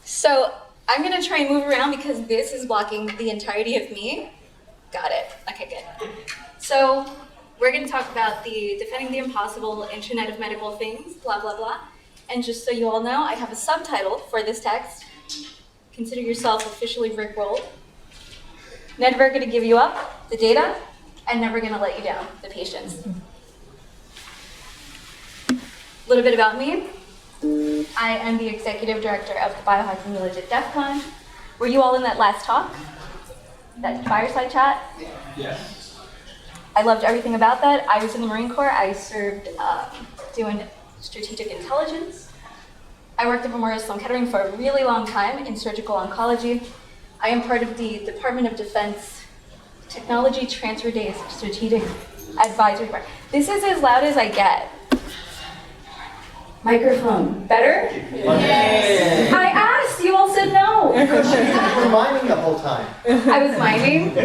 So I'm gonna try and move around because this is blocking the entirety of me. Got it. Okay, good. So we're gonna talk about the defending the impossible, Internet of Medical Things, blah, blah, blah. And just so you all know, I have a subtitle for this text. Consider yourself officially rickrolled. Never gonna give you up, the data, and never gonna let you down, the patients. A little bit about me. I am the executive director of the Biohacking Village at DEF CON. Were you all in that last talk? That fireside chat? Yes. I loved everything about that. I was in the Marine Corps. I served doing strategic intelligence. I worked at Memorial Sloan Kettering for a really long time in surgical oncology. I am part of the Department of Defense Technology Transfer Days Strategic Advisory Board. This is as loud as I get. Microphone. Better? Yes. I asked, you all said no. You were miming the whole time. I was miming.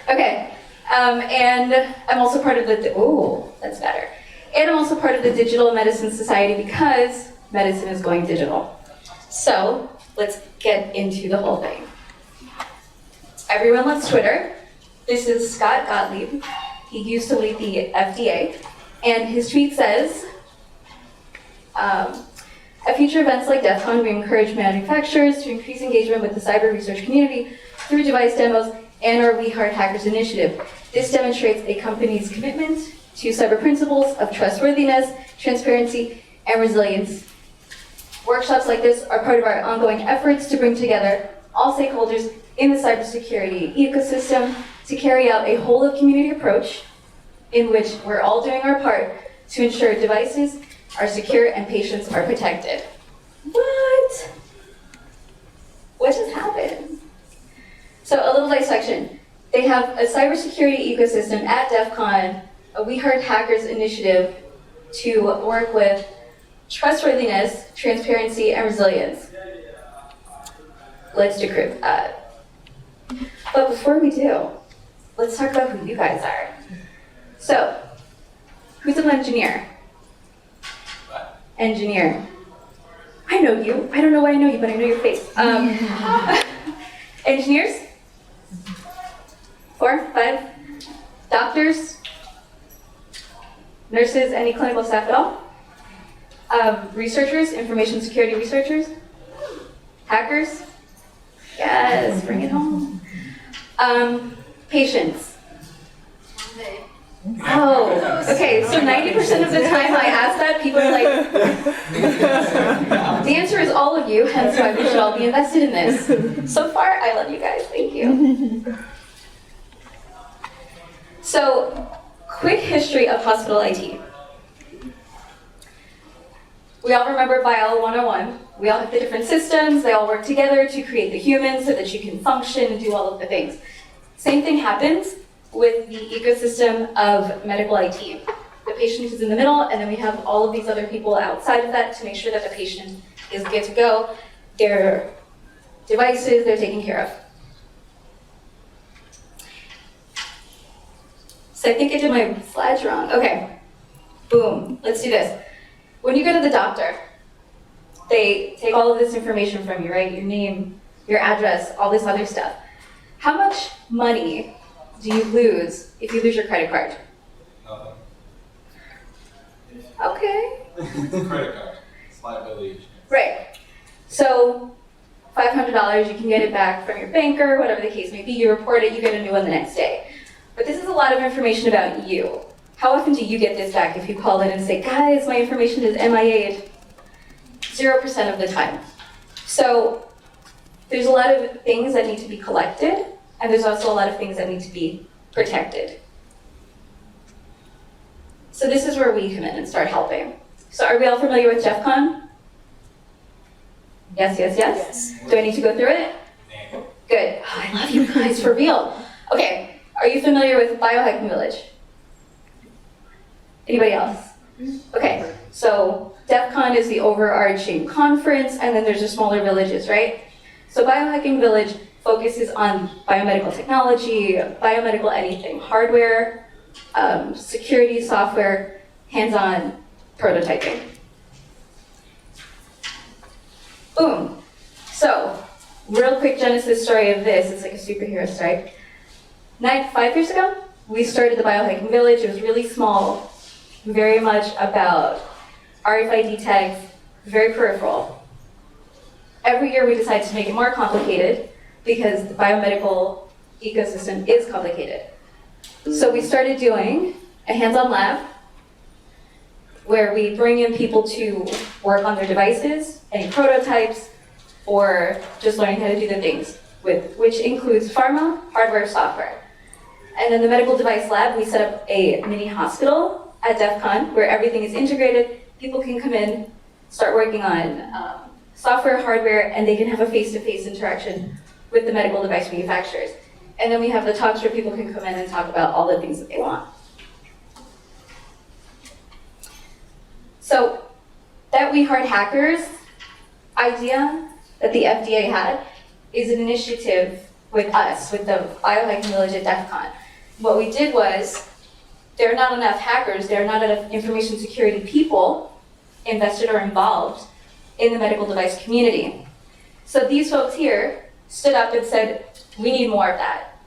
Okay, and I'm also part of the, oh, that's better. And I'm also part of the Digital Medicine Society because medicine is going digital. So let's get into the whole thing. Everyone loves Twitter. This is Scott Gottlieb. He used to lead the FDA. And his tweet says, at future events like DEF CON, we encourage manufacturers to increase engagement with the cyber research community through device demos and our We Heart Hackers initiative. This demonstrates a company's commitment to cyber principles of trustworthiness, transparency, and resilience. Workshops like this are part of our ongoing efforts to bring together all stakeholders in the cybersecurity ecosystem to carry out a whole-of-community approach in which we're all doing our part to ensure devices are secure and patients are protected. What? What just happened? So a little dissection. They have a cybersecurity ecosystem at DEF CON, a We Heart Hackers initiative to work with trustworthiness, transparency, and resilience. Let's decrypt that. But before we do, let's talk about who you guys are. So, who's an engineer? Engineer. I know you. I don't know why I know you, but I know your face. Engineers? 4, 5? Doctors? Nurses? Any clinical staff at all? Researchers? Information security researchers? Hackers? Yes, bring it home. Patients? Oh, okay, so 90% of the time I ask that, people are like, the answer is all of you, hence why we should all be invested in this. So far, I love you guys, thank you. So, quick history of hospital IT. We all remember Bio 101. We all have the different systems, they all work together to create the humans so that you can function and do all of the things. Same thing happens with the ecosystem of medical IT. The patient is in the middle, and then we have all of these other people outside of that to make sure that the patient is good to go. Their devices, they're taken care of. So I think I did my slides wrong. Okay, boom, let's do this. When you go to the doctor, they take all of this information from you, right? Your name, your address, all this other stuff. How much money do you lose if you lose your credit card? Nothing. Okay. It's a credit card. It's liability. Right. So $500, you can get it back from your banker, whatever the case may be. You report it, you get a new one the next day. But this is a lot of information about you. How often do you get this back if you call in and say, guys, my information is MIA'd? 0% of the time. So there's a lot of things that need to be collected, and there's also a lot of things that need to be protected. So this is where we come in and start helping. So are we all familiar with DEF CON? Yes, yes, yes? Do I need to go through it? Good. Oh, I love you guys, for real. Okay, are you familiar with Biohacking Village? Anybody else? Okay, so DEF CON is the overarching conference, and then there's the smaller villages, right? So Biohacking Village focuses on biomedical technology, biomedical anything, hardware, security, software, hands-on prototyping. genesis story of this, it's like a superhero story. 5 years ago, we started the Biohacking Village. It was really small, very much about RFID tags, very peripheral. Every year we decide to make it more complicated because the biomedical ecosystem is complicated. So we started doing a hands-on lab where we bring in people to work on their devices, any prototypes, or just learning how to do the things, which includes pharma, hardware, software. And in the medical device lab, we set up a mini hospital at DEF CON where everything is integrated. People can come in, start working on software, hardware, and they can have a face-to-face interaction with the medical device manufacturers. And then we have the talks where people can come in and talk about all the things that they want. So that We Heart Hackers idea that the FDA had is an initiative with us, with the Biohacking Village at DEF CON. What we did was, there are not enough hackers, there are not enough information security people invested or involved in the medical device community. So these folks here stood up and said, we need more of that.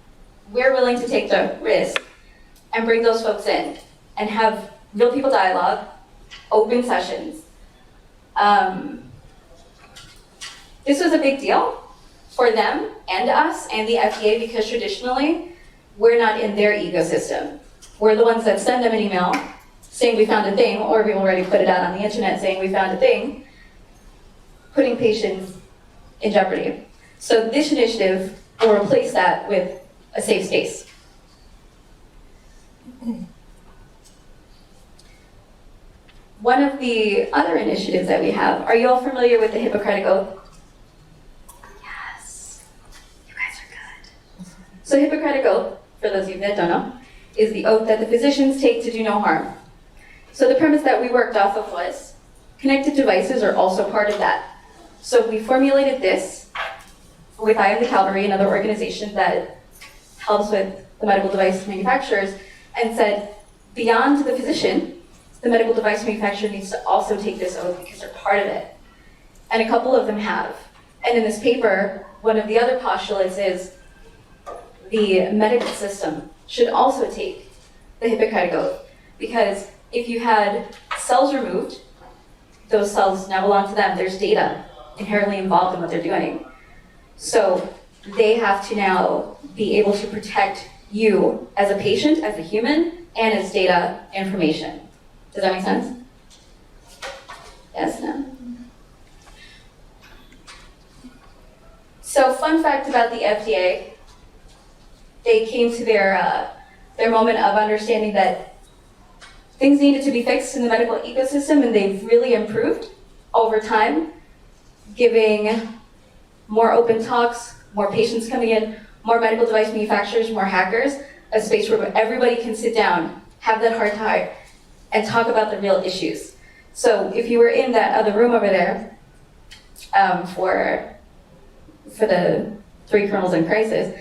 We're willing to take the risk and bring those folks in and have real people dialogue, open sessions. This was a big deal for them and us and the FDA because traditionally, we're not in their ecosystem. We're the ones that send them an email saying we found a thing, or we already put it out on the internet saying we found a thing, putting patients in jeopardy. So this initiative will replace that with a safe space. One of the other initiatives that we have, are you all familiar with the Hippocratic Oath? Yes, you guys are good. So Hippocratic Oath, for those of you that don't know, is the oath that the physicians take to do no harm. So the premise that we worked off of was, connected devices are also part of that. So we formulated this with I Am the Cavalry, another organization that helps with the medical device manufacturers, and said, beyond the physician, the medical device manufacturer needs to also take this oath because they're part of it. And a couple of them have. And in this paper, one of the other postulates is the medical system should also take the Hippocratic Oath, because if you had cells removed, those cells now belong to them. There's data inherently involved in what they're doing. So they have to now be able to protect you as a patient, as a human, and as data information. Does that make sense? Yes, no? So fun fact about the FDA, they came to their moment of understanding that things needed to be fixed in the medical ecosystem, and they've really improved over time, giving more open talks, more patients coming in, more medical device manufacturers, more hackers, a space where everybody can sit down, have that heart to heart, and talk about the real issues. So if you were in that other room over there for the 3 kernels in crisis,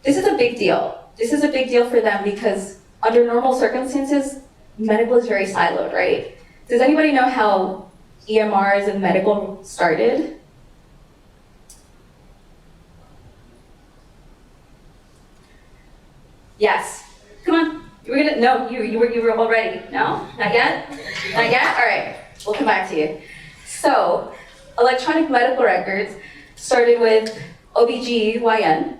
this is a big deal. This is a big deal for them because under normal circumstances, medical is very siloed, right? Does anybody know how EMRs and medical started? Yes. Come on. You were gonna, no, you were all ready. No? Not yet? Not yet? All right. We'll come back to you. So, electronic medical records started with OBGYN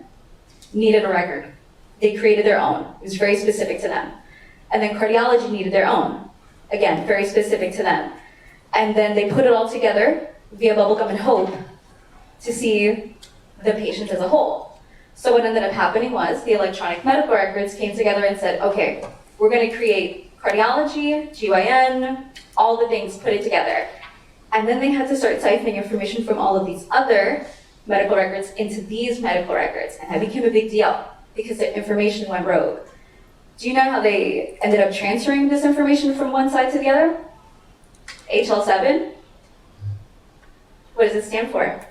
needed a record. They created their own. It was very specific to them. And then cardiology needed their own. Again, very specific to them. And then they put it all together via bubblegum and hope to see the patient as a whole. So what ended up happening was the electronic medical records came together and said, okay, we're going to create cardiology, GYN, all the things, put it together. And then they had to start siphoning information from all of these other medical records into these medical records. And that became a big deal because the information went rogue. Do you know how they ended up transferring this information from one side to the other? HL7? What does it stand for?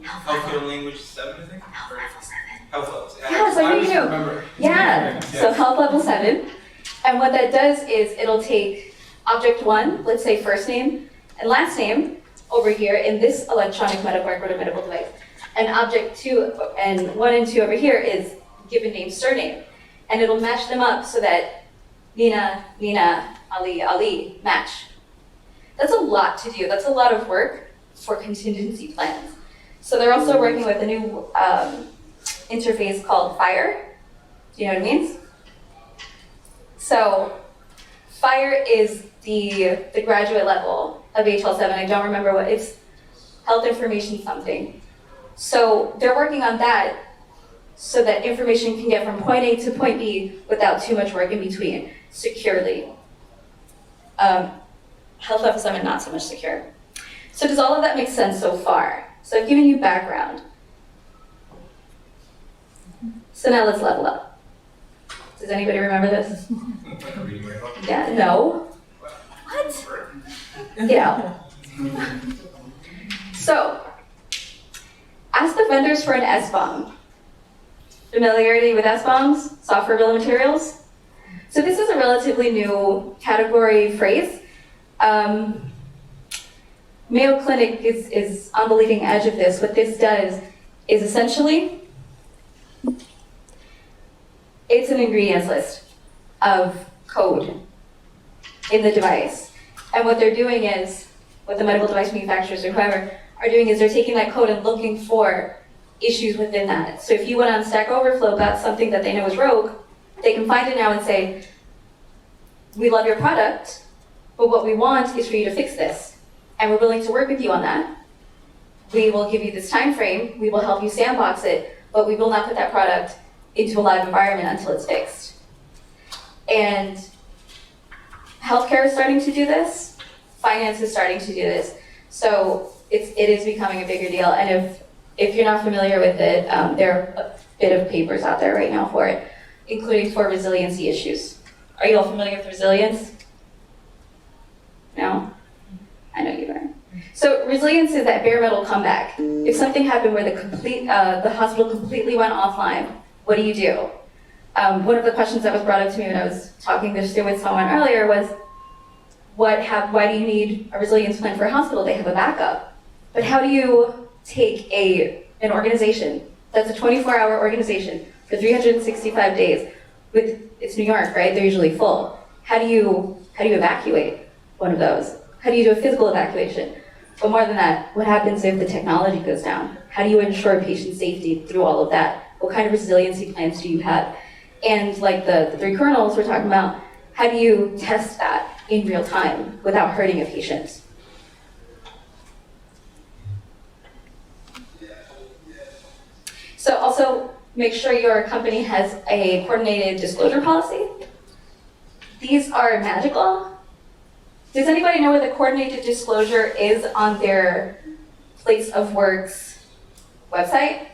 Healthcare language 7, I think? Health level 7. Health level 7. Yeah, so I you just do. remember. Yeah, so health level 7. And what that does is it'll take object 1, let's say first name and last name, over here in this electronic medical record or medical device. And object 2 and 1 and 2 over here is given name, surname. And it'll match them up so that Nina, Nina, Ali, Ali match. That's a lot to do. That's a lot of work for contingency plans. So they're also working with a new interface called FIRE. Do you know what it means? So FIRE is the graduate level of HL7. I don't remember what, it's health information something. So they're working on that so that information can get from point A to point B without too much work in between, securely. Health F7 not so much secure. So does all of that make sense so far? So I've given you background. So now let's level up. Does anybody remember this? Yeah, no. What? Get out. So, ask the vendors for an S-bomb. Familiarity with S-bombs? Software bill of materials? So this is a relatively new category phrase. Mayo Clinic is on the leading edge of this. What this does is essentially, it's an ingredients list of code in the device. And what they're doing is, what the medical device manufacturers or whoever are doing is they're taking that code and looking for issues within that. So if you went on Stack Overflow about something that they know is rogue, they can find it now and say, we love your product, but what we want is for you to fix this. And we're willing to work with you on that. We will give you this time frame, we will help you sandbox it, but we will not put that product into a live environment until it's fixed. And healthcare is starting to do this, finance is starting to do this. So it is becoming a bigger deal. And if you're not familiar with it, there are a bit of papers out there right now for it, including for resiliency issues. Are you all familiar with resilience? No? I know you are. So resilience is that bare metal comeback. If something happened where the hospital completely went offline, what do you do? One of the questions that was brought up to me when I was talking this through with someone earlier was, why do you need a resilience plan for a hospital? They have a backup. But how do you take an organization that's a 24-hour organization for 365 days it's New York, right? They're usually full. How do you evacuate one of those? How do you do a physical evacuation? But more than that, what happens if the technology goes down? How do you ensure patient safety through all of that? What kind of resiliency plans do you have? And like the 3 kernels we're talking about, how do you test that in real time without hurting a patient? So also make sure your company has a coordinated disclosure policy. These are magical. Does anybody know where the coordinated disclosure is on their place of work's website?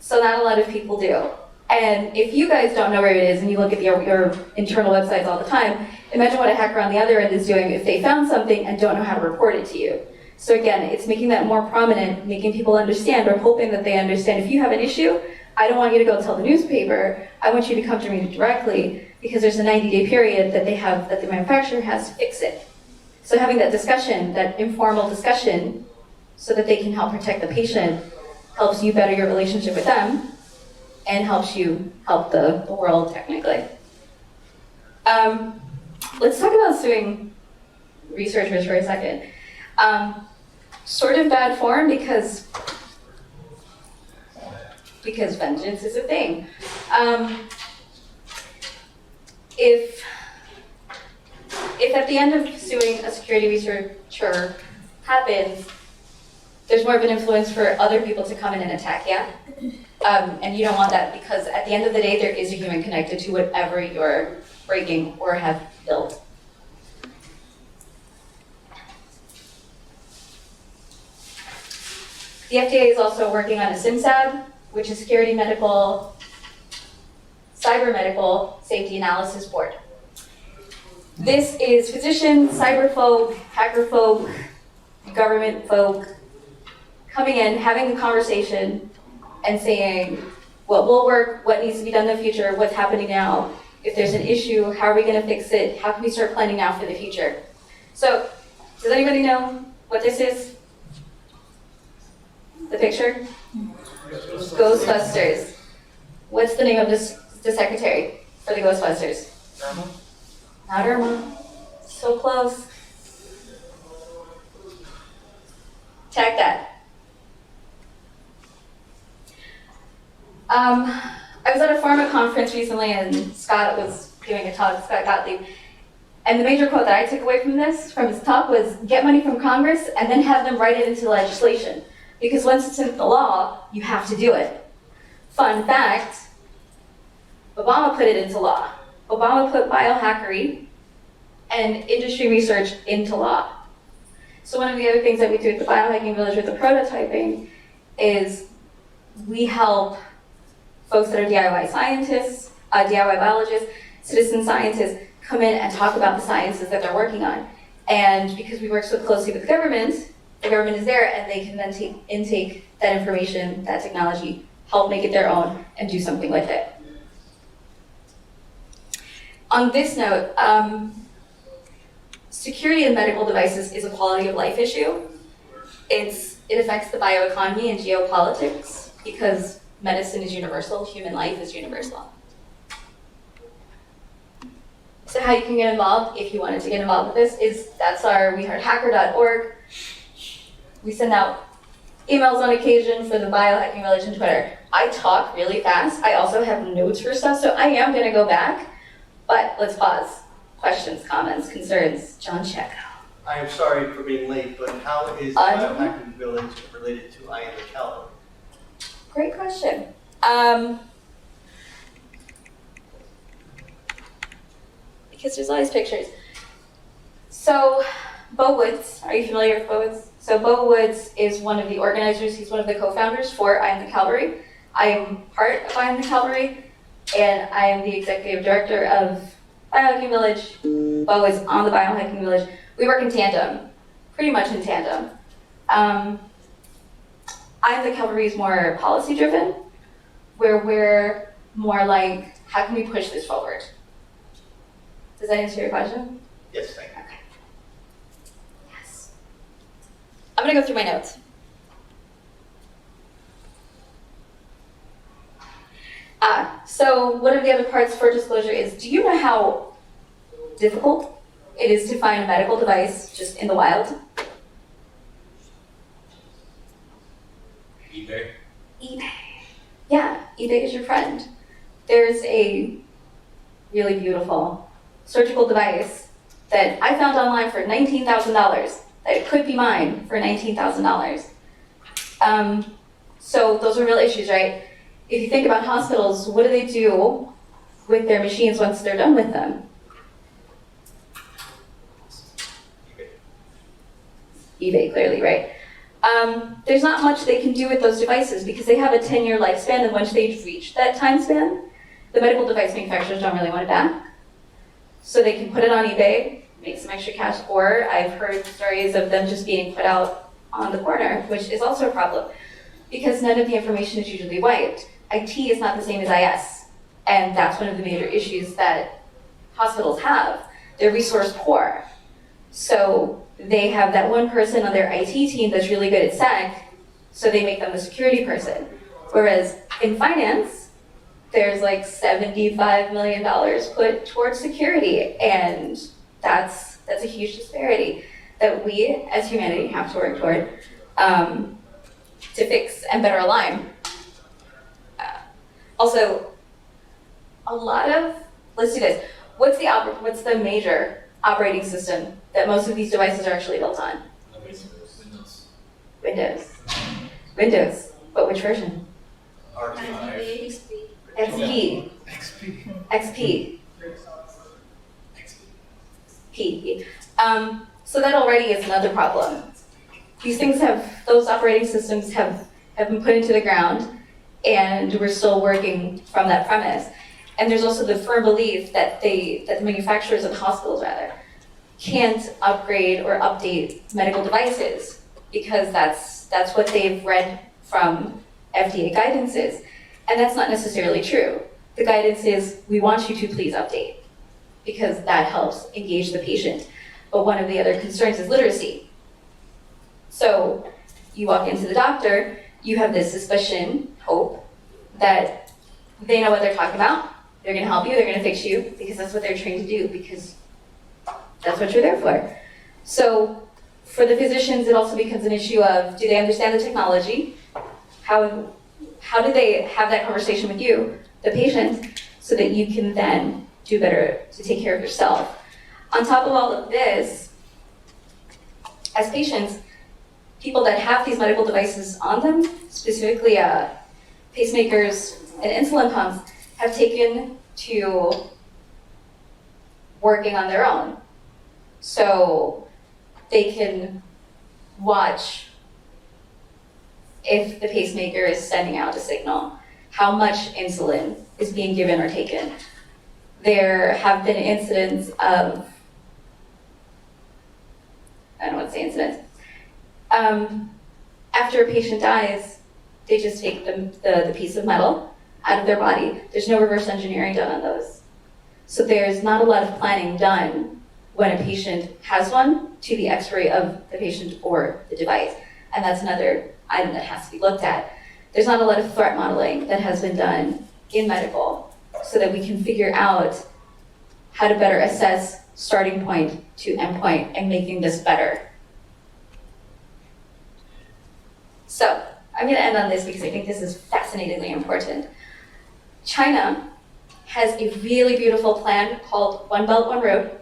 So not a lot of people do. And if you guys don't know where it is and you look at your internal websites all the time, imagine what a hacker on the other end is doing if they found something and don't know how to report it to you. So again, it's making that more prominent, making people understand, or hoping that they understand, if you have an issue, I don't want you to go tell the newspaper, I want you to come to me directly, because there's a 90-day period that the manufacturer has to fix it. So having that discussion, that informal discussion, so that they can help protect the patient, helps you better your relationship with them, and helps you help the world technically. Let's talk about suing researchers for a second. Sort of bad form because vengeance is a thing. If at the end of suing a security researcher happens, there's more of an influence for other people to come in and attack you. And you don't want that, because at the end of the day, there is a human connected to whatever you're breaking or have built. The FDA is also working on a SIMSAB, which is Security Medical, Cyber Medical Safety Analysis Board. This is physicians, cyber folk, hacker folk, government folk coming in, having a conversation and saying what will work, what needs to be done in the future, what's happening now. If there's an issue, how are we going to fix it? How can we start planning now for the future? So Does anybody know what this is? The picture? Ghostbusters. What's the name of the secretary for the Ghostbusters? Not Irma. So close. Tag that. I was at a pharma conference recently and Scott was giving a talk, Scott Gottlieb, and the major quote that I took away from his talk was, get money from Congress and then have them write it into legislation. Because once it's in the law, you have to do it. Fun fact, Obama put it into law. Obama put biohackery and industry research into law. So one of the other things that we do at the Biohacking Village with the prototyping is we help folks that are DIY scientists, DIY biologists, citizen scientists come in and talk about the sciences that they're working on. And because we work so closely with the government is there and they can then intake that information, that technology, help make it their own and do something with it. On this note, security in medical devices is a quality of life issue. It affects the bioeconomy and geopolitics because medicine is universal, human life is universal. So how you can get involved, if you wanted to get involved with this, is that's our wehearthacker.org. We send out emails on occasion for the Biohacking Village and Twitter. I talk really fast. I also have notes for stuff, so I am going to go back. But let's pause. Questions, comments, concerns. John Check. I am sorry for being late, but how is the Biohacking Village related to IoMT? Great question. Because there's all these pictures. So, Bo Woods, are you familiar with Bo Woods? So Bo Woods is one of the organizers, he's one of the co-founders for I Am the Cavalry. I am part of I Am the Cavalry, and I am the executive director of Biohacking Village. Bo is on the Biohacking Village. We work in tandem, pretty much in tandem. I Am the Cavalry is more policy driven, where we're more like, how can we push this forward? Does that answer your question? Yes, thank you. Okay. Yes. I'm gonna go through my notes. So one of the other parts for disclosure is, do you know how difficult it is to find a medical device just in the wild? eBay. eBay. Yeah, eBay is your friend. There's a really beautiful surgical device that I found online for $19,000 that it could be mine for $19,000. So those are real issues, right? If you think about hospitals, what do they do with their machines once they're done with them? eBay, clearly, right? There's not much they can do with those devices because they have a 10-year lifespan, and once they've reached that time span, the medical device manufacturers don't really want it back. So they can put it on eBay, make some extra cash, or I've heard stories of them just being put out on the corner, which is also a problem because none of the information is usually wiped. IT is not the same as IS, and that's one of the major issues that hospitals have. They're resource poor. So they have that one person on their IT team that's really good at SEC, so they make them the security person. Whereas in finance, there's like $75 million put towards security, and that's a huge disparity that we as humanity have to work toward to fix and better align. Also, let's do this. What's the major operating system that most of these devices are actually built on? Windows. Windows. But which version? R5. XP. XP. P. So that already is another problem. Those operating systems have been put into the ground, and we're still working from that premise. And there's also the firm belief that the manufacturers and hospitals can't upgrade or update medical devices because that's what they've read from FDA guidances. And that's not necessarily true. The guidance is, we want you to please update because that helps engage the patient. but one of the other concerns is literacy. So you walk into the doctor, you have this suspicion, hope, that they know what they're talking about, they're gonna help you, they're gonna fix you, because that's what they're trained to do, because that's what you're there for. So for the physicians, it also becomes an issue of, do they understand the technology? How do they have that conversation with you, the patient, so that you can then do better to take care of yourself? On top of all of this, as patients, people that have these medical devices on them, specifically pacemakers and insulin pumps, have taken to working on their own. So they can watch if the pacemaker is sending out a signal, how much insulin is being given or taken. There have been incidents of, I don't want to say incidents, after a patient dies, they just take the piece of metal out of their body. There's no reverse engineering done on those. So there's not a lot of planning done when a patient has one to the x-ray of the patient or the device. And that's another item that has to be looked at. There's not a lot of threat modeling that has been done in medical so that we can figure out how to better assess starting point to end point and making this better. So I'm going to end on this because I think this is fascinatingly important. China has a really beautiful plan called One Belt, One Road,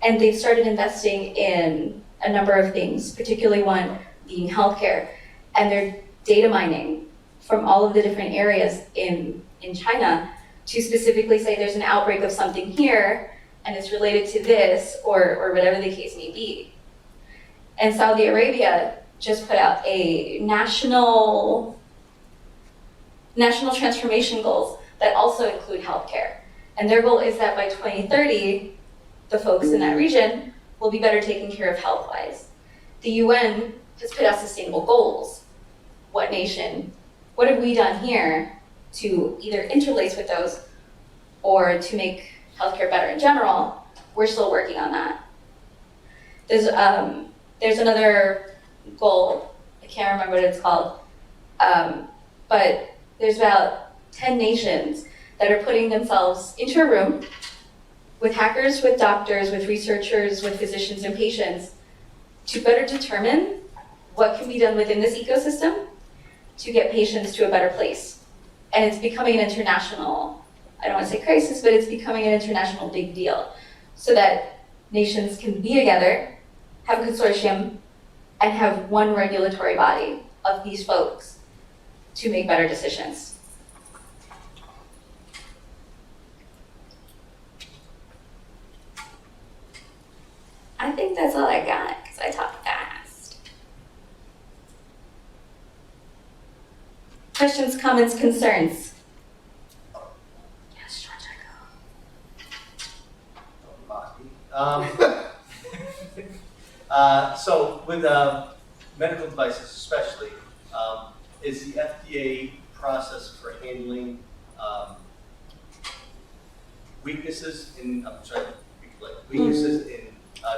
and they've started investing in a number of things, particularly one being healthcare, and they're data mining from all of the different areas in China to specifically say there's an outbreak of something here and it's related to this or whatever the case may be. And Saudi Arabia just put out a national transformation goals that also include healthcare. And their goal is that by 2030, the folks in that region will be better taken care of health-wise. The UN has put out sustainable goals. What nation, what have we done here to either interlace with those or to make healthcare better in general? We're still working on that. There's another goal, I can't remember what it's called, but there's about 10 nations that are putting themselves into a room with hackers, with doctors, with researchers, with physicians and patients to better determine what can be done within this ecosystem to get patients to a better place. And it's becoming an international, I don't want to say crisis, but it's becoming an international big deal so that nations can be together, have a consortium, and have one regulatory body of these folks to make better decisions. I think that's all I got, because I talk fast. Questions, comments, concerns? Yes, So with medical devices especially, is the FDA process for handling weaknesses in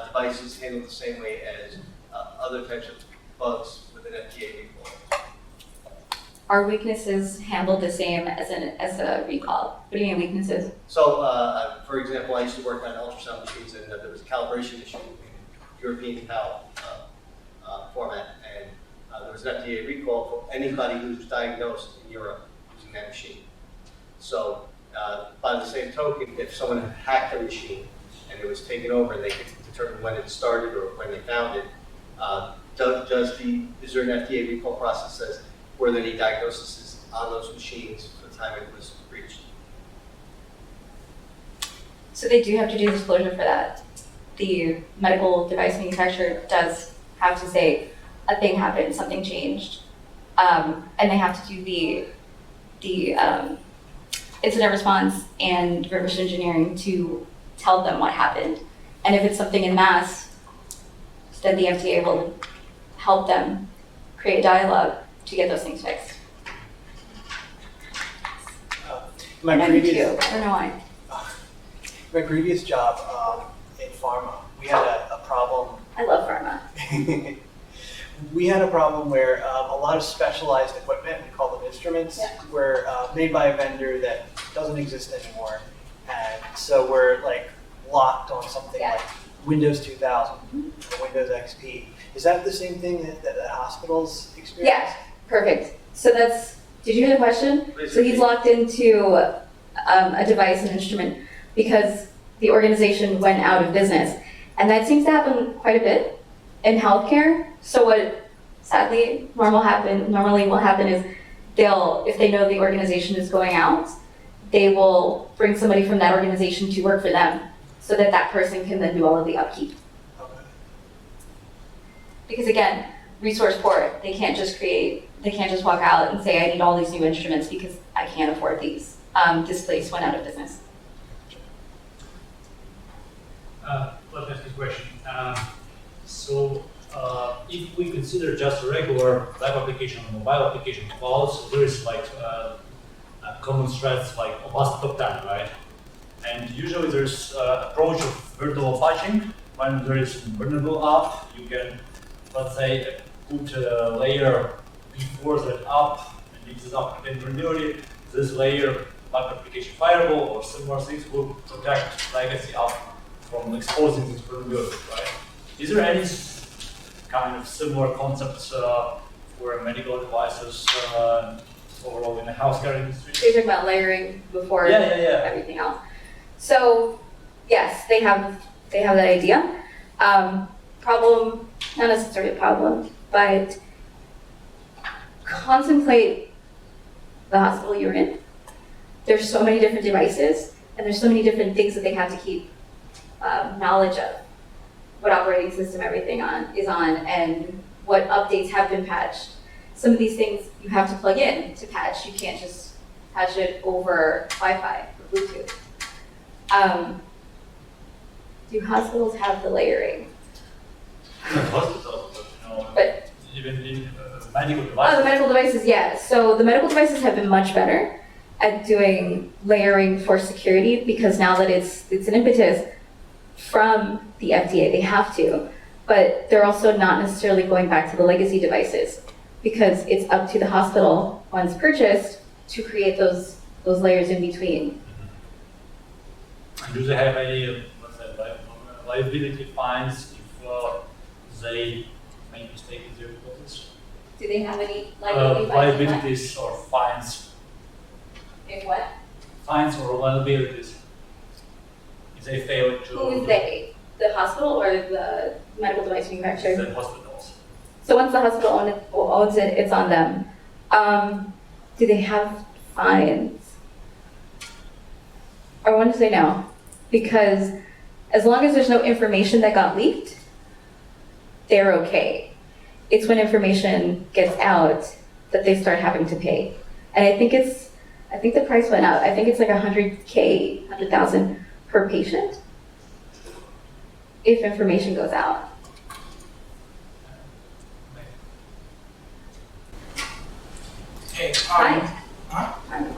devices handled the same way as other types of bugs with an FDA recall? Are weaknesses handled the same as a recall? What do you mean weaknesses? So, for example, I used to work on ultrasound machines, and there was a calibration issue in European PAL format, and there was an FDA recall for anybody who was diagnosed in Europe using that machine. So, by the same token, if someone had hacked a machine and it was taken over, and they could determine when it started or when they found it, is there an FDA recall process that says were there any diagnoses on those machines for the time it was breached? So they do have to do disclosure for that. The medical device manufacturer does have to say a thing happened, something changed, and they have to do the incident response and reverse engineering to tell them what happened. And if it's something in mass, then the FDA will help them create a dialogue to get those things fixed. My I previous don't know why. my previous job, in pharma. We had a problem. I love pharma. We had a problem where a lot of specialized equipment, we call them instruments, Yeah. were made by a vendor that doesn't exist anymore. And so we're like locked on something Yeah. like Windows 2000 or Windows XP. Is that the same thing that hospitals experience? Yeah, perfect. So did you hear the question? So he's locked into a device, an instrument, because the organization went out of business. And that seems to happen quite a bit in healthcare. So what sadly normally will happen is if they know the organization is going out, they will bring somebody from that organization to work for them so that person can then do all of the upkeep. Okay. Because again, resource poor, they can't just walk out and say, I need all these new instruments because I can't afford these. This place went out of business. Let me ask you a question. If we consider just a regular web application or mobile application calls, there is like common threads like almost top 10, right? And usually there's approach of virtual patching. When there is a vulnerable app, you can, let's say, put a layer before that app, and if this app contains vulnerability, this layer, like application firewall or similar things, will protect legacy app from exposing this vulnerability, right? Is there any kind of similar concepts for medical devices overall in the healthcare industry? So you're talking about layering before everything else. So yes, they have that idea. Problem, not necessarily a problem, but contemplate the hospital you're in. There's so many different devices, and there's so many different things that they have to keep knowledge of. What operating system everything is on, and what updates have been patched. Some of these things you have to plug in to patch. You can't just patch it over Wi-Fi or Bluetooth. Do hospitals have the layering? Hospitals, But even in medical devices. Oh, the medical devices, yeah. So the medical devices have been much better at doing layering for security because now that it's an impetus from the FDA, they have to. But they're also not necessarily going back to the legacy devices because it's up to the hospital once purchased to create those layers in between. And do they have any, let's say, liability fines if they make mistake in their process? Do they have any liability fines? Liabilities or fines? In what? Fines or liabilities. If they fail to... Who is they? The hospital or the medical device manufacturer? The hospitals. So once the hospital owns it, it's on them. Do they have fines? I want to say no, because as long as there's no information that got leaked, they're okay. It's when information gets out that they start having to pay. And I think the price went up. I think it's like $100,000 per patient if information goes out. Hey, Hi.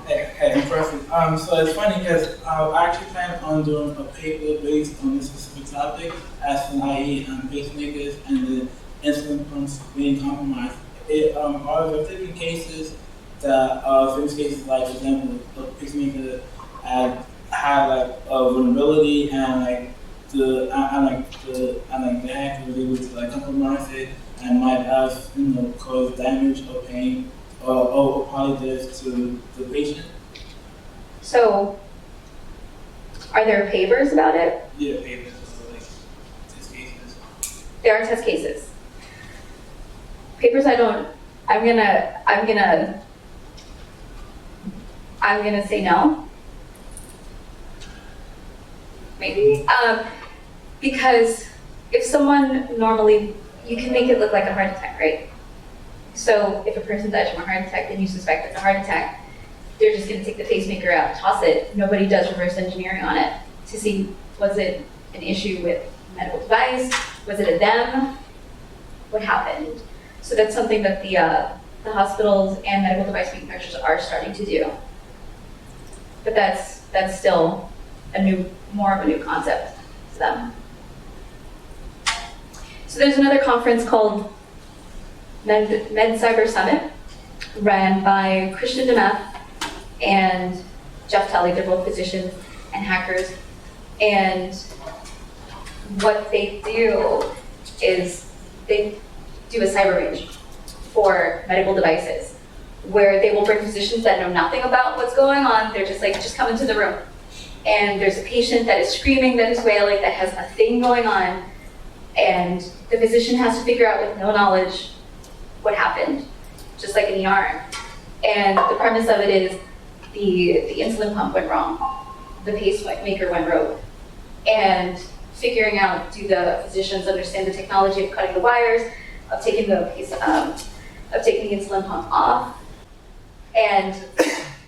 Hey, I'm perfect. So it's funny because I actually plan on doing a paper based on this specific topic, asking IE pacemakers and the insulin pumps being compromised. Are there particular cases that, for instance, cases like, for example, a pacemaker had like a vulnerability and the hacker was able to like compromise it and might have caused damage or pain or probably death to the patient? So, are there papers about it? Yeah, papers or like test cases. There are test cases. Papers I'm gonna say no. Maybe. Because if someone normally, you can make it look like a heart attack, right? So if a person dies from a heart attack and you suspect it's a heart attack, they're just gonna take the pacemaker out, toss it. Nobody does reverse engineering on it to see, was it an issue with medical device? Was it a them? What happened? So that's something that the hospitals and medical device manufacturers are starting to do. But that's still more of a new concept to them. So there's another conference called Med Cyber Summit, ran by Christian DeMeth and Jeff Tully. They're both physicians and hackers. And what they do is they do a cyber range for medical devices, where they will bring physicians that know nothing about what's going on. They're just like, just come into the room. And there's a patient that is screaming, that is wailing, that has a thing going on. And the physician has to figure out with no knowledge what happened, just like an ER. And the premise of it is the insulin pump went wrong. The pacemaker went rogue. And figuring out, do the physicians understand the technology of cutting the wires, of taking the insulin pump off? And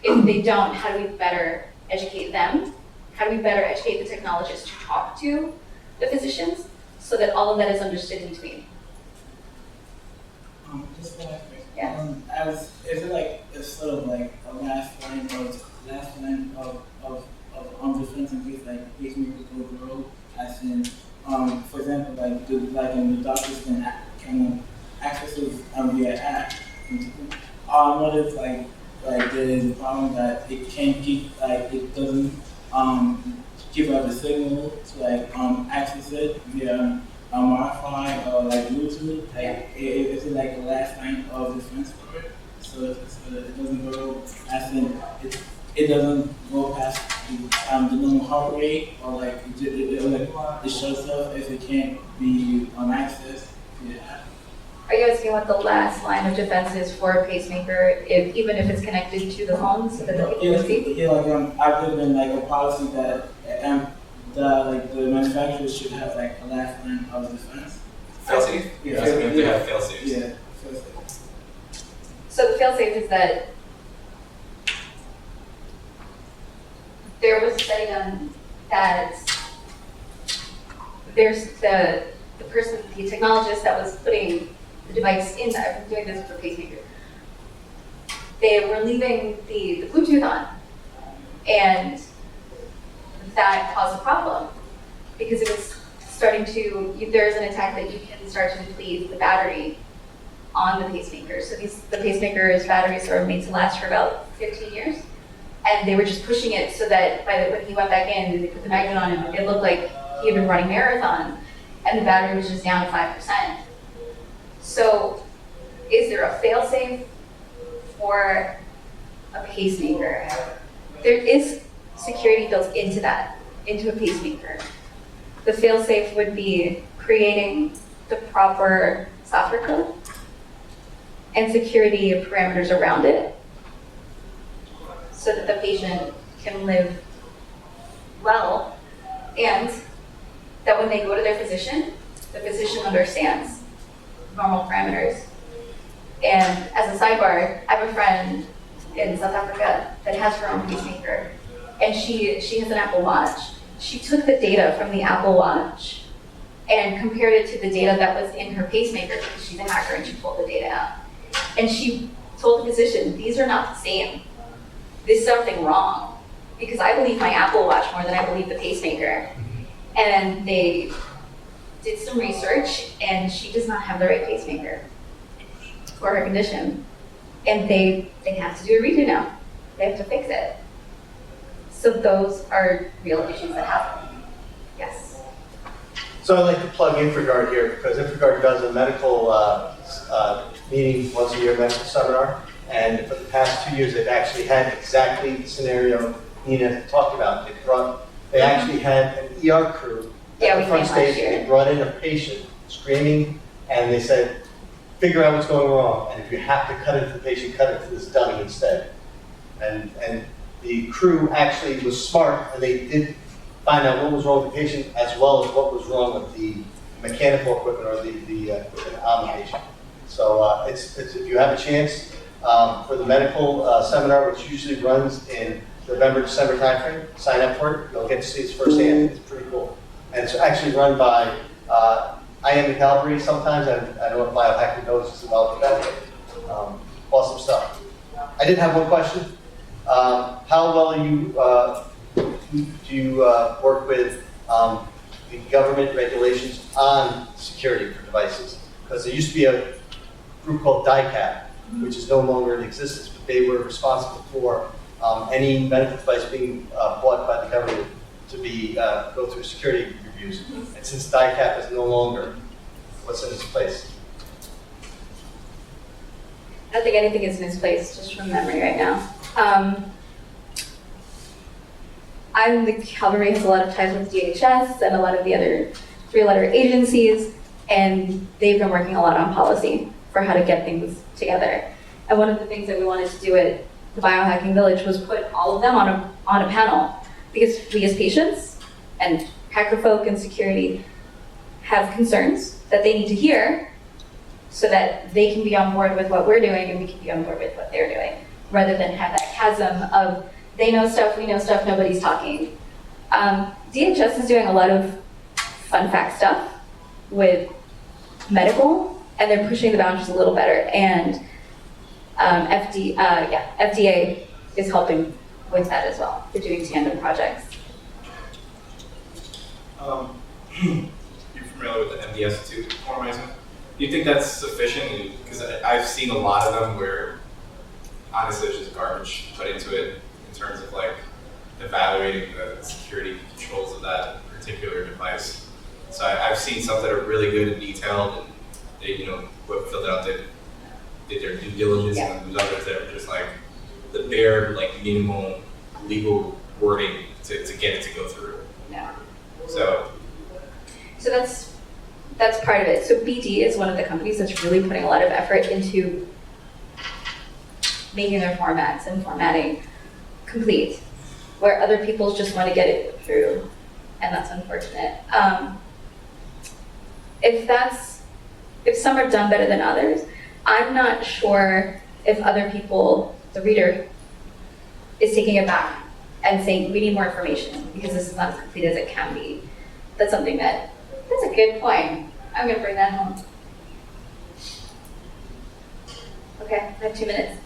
if they don't, how do we better educate them? How do we better educate the technologists to talk to the physicians so that all of that is understood in between? Just one question. Yeah. Is it like a sort of like a last line of defense in case like pacemakers go rogue? As in, for example, in the doctors can access it via app. What if like there is a problem that it can't keep it doesn't give out the signal to access it via Wi-Fi or Bluetooth? Is it like the last line of defense for it? So if it doesn't go, as in it doesn't go past the normal heart rate, or it shuts off if it can't be accessed via app. Are you asking what the last line of defense is for a pacemaker, even if it's connected to the phone, so that the people can see? Yeah, I've given a policy that the manufacturers should have a last line of defense. Fail-safe? Yeah, They have fail-safes. Yeah, fail-safe. So the fail-safe is that there was a study done that there's the technologist that was putting the device in, I've been doing this for pacemaker. They were leaving the Bluetooth on, and that caused a problem because it was starting to, there's an attack that you can start to deplete the battery on the pacemaker. So the pacemaker's batteries are made to last for about 15 years. And they were just pushing it so that when he went back in and they put the magnet on him, it looked like he had been running marathons, and the battery was just down to 5%. So is there a fail-safe for a pacemaker? There is security built into that, into a pacemaker. The fail-safe would be creating the proper software code and security parameters around it, so that the patient can live well, and that when they go to their physician, the physician understands normal parameters. And as a sidebar, I have a friend in South Africa that has her own pacemaker, and she has an Apple Watch. She took the data from the Apple Watch and compared it to the data that was in her pacemaker, because she's a hacker and she pulled the data out. And she told the physician, these are not the same. There's something wrong, because I believe my Apple Watch more than I believe the pacemaker. And they did some research, and she does not have the right pacemaker for her condition. And they have to do a redo now. They have to fix it. So those are real issues that happen. Yes. So I'd like to plug InfraGard here, because InfraGard does a medical meeting once a year, medical seminar. And for the past 2 years, they've actually had exactly the scenario Nina talked about. They actually had an ER crew at the front stage. They brought in a patient screaming, and they said, figure out what's going wrong. And if you have to cut it to the patient, cut it to this dummy instead. And the crew actually was smart, and they did find out what was wrong with the patient, as well as what was wrong with the mechanical equipment or the equipment on the patient. So it's if you have a chance, for the medical seminar, which usually runs in November, December timeframe, sign up for it. You'll get to see it firsthand. It's pretty cool. And it's actually run by IoMT sometimes. I know what Biohacking Village is involved with that. Awesome stuff. I did have one question. How well do you work with the government regulations on security for devices. Because there used to be a group called DICAP, which is no longer in existence, but they were responsible for any medical device being bought by the government to be go through security reviews. And since DICAP is no longer, what's in its place? I don't think anything is misplaced, just from memory right now. The Calvary has a lot of ties with DHS and a lot of the other three-letter agencies, and they've been working a lot on policy for how to get things together. And one of the things that we wanted to do at the Biohacking Village was put all of them on a panel, because we as patients and hacker folk and security have concerns that they need to hear so that they can be on board with what we're doing and we can be on board with what they're doing, rather than have that chasm of they know stuff, we know stuff, nobody's talking. DHS is doing a lot of fun fact stuff with medical, and they're pushing the boundaries a little better. And FDA is helping with that as well. They're doing tandem projects. You're familiar with the MDS2 formalism? Do you think that's sufficient? Because I've seen a lot of them where honestly there's just garbage put into it in terms of like evaluating the security controls of that particular device. So I've seen some that are really good and detailed, and they, whoever filled it out did their due diligence, Yeah. and there's others that are just like the bare, like minimal legal wording to get it to go through. Yeah. So that's part of it. So BD is one of the companies that's really putting a lot of effort into making their formats and formatting complete, where other people just want to get it through, and that's unfortunate. If some are done better than others, I'm not sure if other people, the reader, is taking it back and saying, we need more information because this is not as complete as it can be. That's a good point. I'm gonna bring that home. Okay, I have 2 minutes.